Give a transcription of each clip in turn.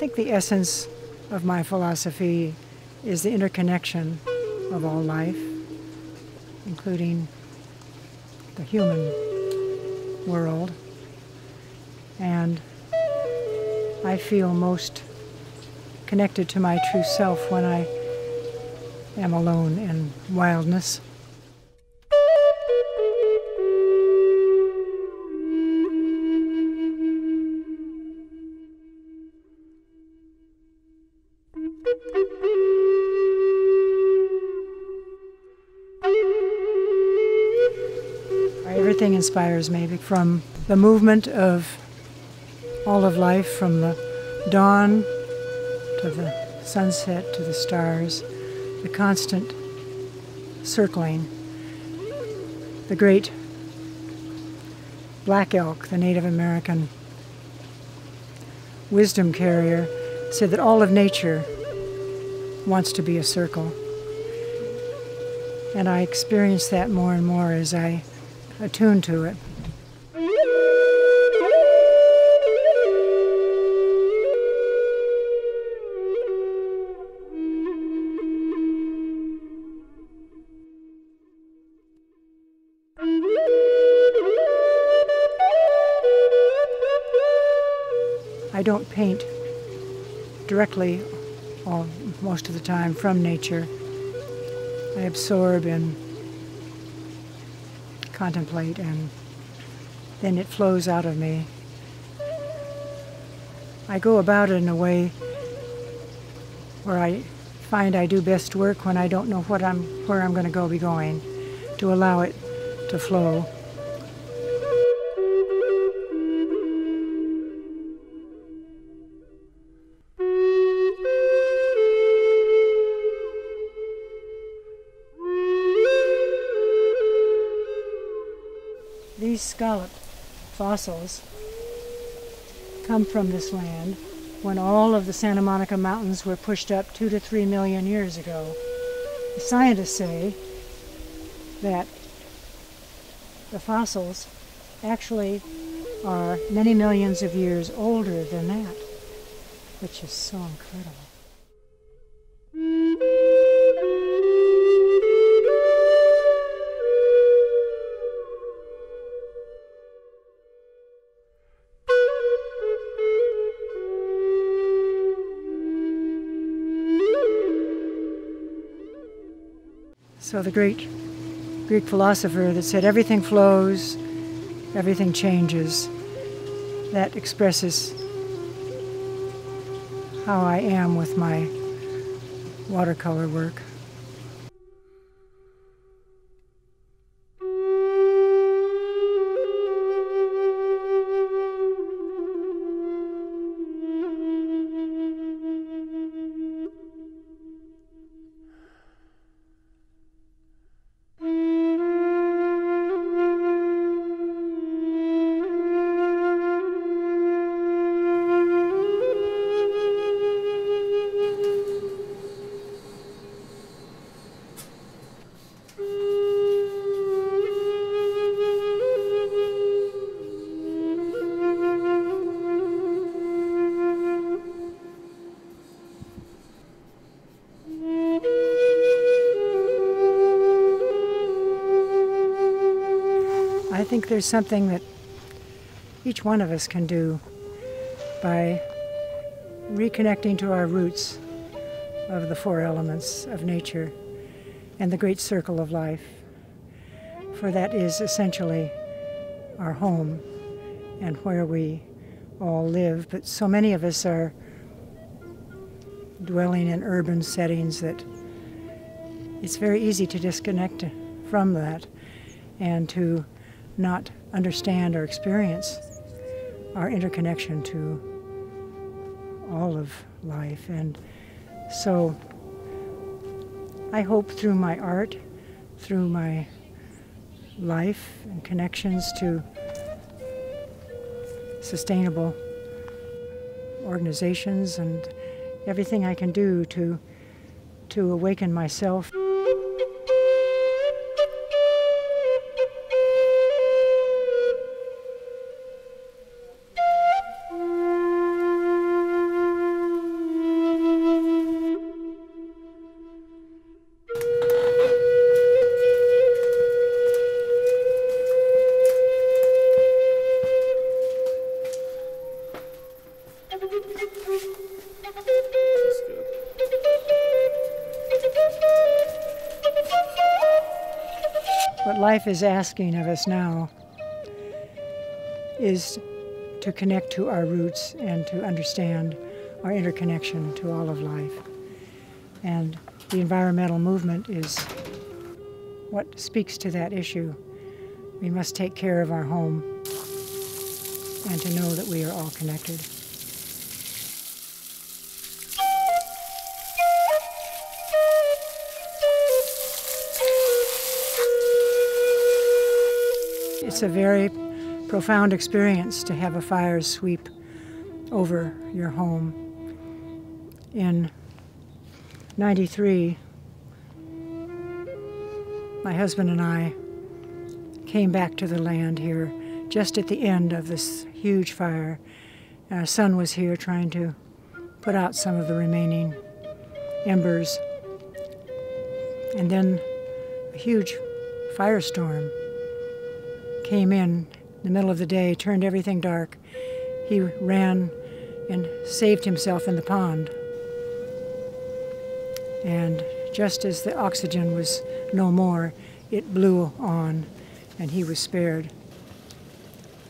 think the essence of my philosophy is the interconnection of all life, including the human world. And I feel most connected to my true self when I am alone in wildness. Everything inspires me, from the movement of all of life, from the dawn to the sunset to the stars, the constant circling. The great black elk, the Native American wisdom carrier, said that all of nature wants to be a circle. And I experience that more and more as I attune to it. I don't paint directly most of the time from nature. I absorb and contemplate, and then it flows out of me. I go about it in a way where I find I do best work when I don't know where I'm going to be going, to allow it to flow. These scallop fossils come from this land when all of the Santa Monica Mountains were pushed up 2 to 3 million years ago. The scientists say that the fossils actually are many millions of years older than that, which is so incredible. So the great Greek philosopher that said everything flows, everything changes, that expresses how I am with my watercolor work. I think there's something that each one of us can do by reconnecting to our roots of the 4 elements of nature and the great circle of life, for that is essentially our home and where we all live. But so many of us are dwelling in urban settings that it's very easy to disconnect from that and to not understand or experience our interconnection to all of life. And so I hope through my art, through my life and connections to sustainable organizations and everything I can do to awaken myself. life is asking of us now is to connect to our roots and to understand our interconnection to all of life. And the environmental movement is what speaks to that issue. We must take care of our home and to know that we are all connected. It's a very profound experience to have a fire sweep over your home. In '93, my husband and I came back to the land here just at the end of this huge fire. Our son was here trying to put out some of the remaining embers. And then a huge firestorm came in the middle of the day, turned everything dark. He ran and saved himself in the pond. And just as the oxygen was no more, it blew on and he was spared.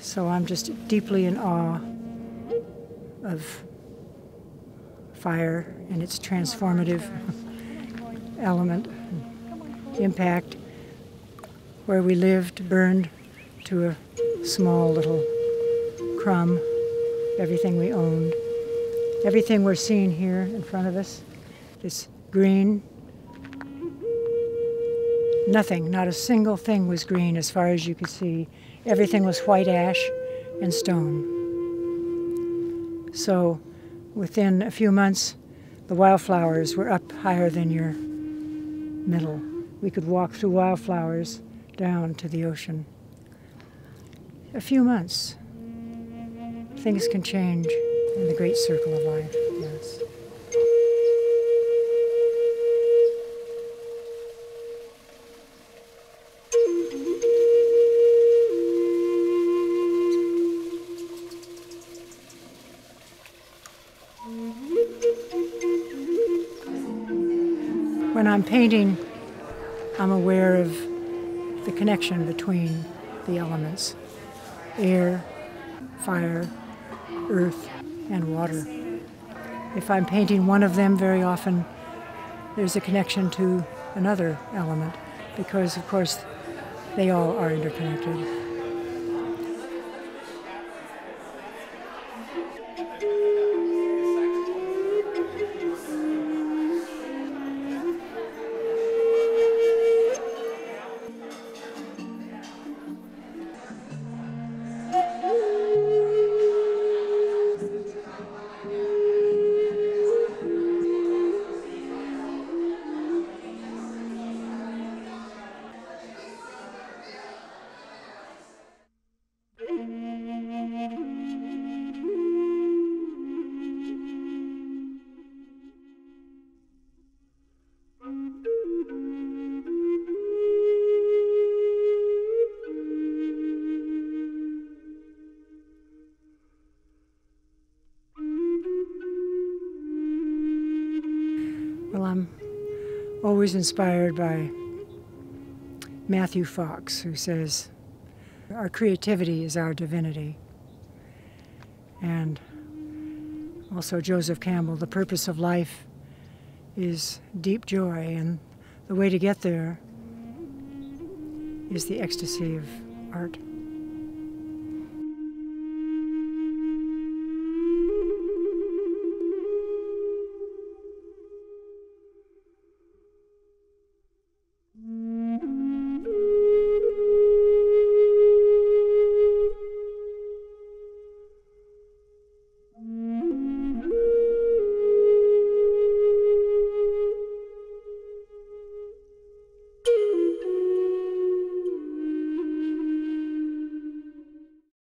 So I'm just deeply in awe of fire and its transformative element, impact. Where we lived burned to a small little crumb, everything we owned. Everything we're seeing here in front of us is green. Nothing, not a single thing was green as far as you could see. Everything was white ash and stone. So within a few months, the wildflowers were up higher than your middle. We could walk through wildflowers down to the ocean. A few months, things can change in the great circle of life, yes. When I'm painting, I'm aware of the connection between the elements: air, fire, earth, and water. If I'm painting one of them, very often there's a connection to another element because, of course, they all are interconnected. Well, I'm always inspired by Matthew Fox, who says, our creativity is our divinity. And also Joseph Campbell, the purpose of life is deep joy, and the way to get there is the ecstasy of art.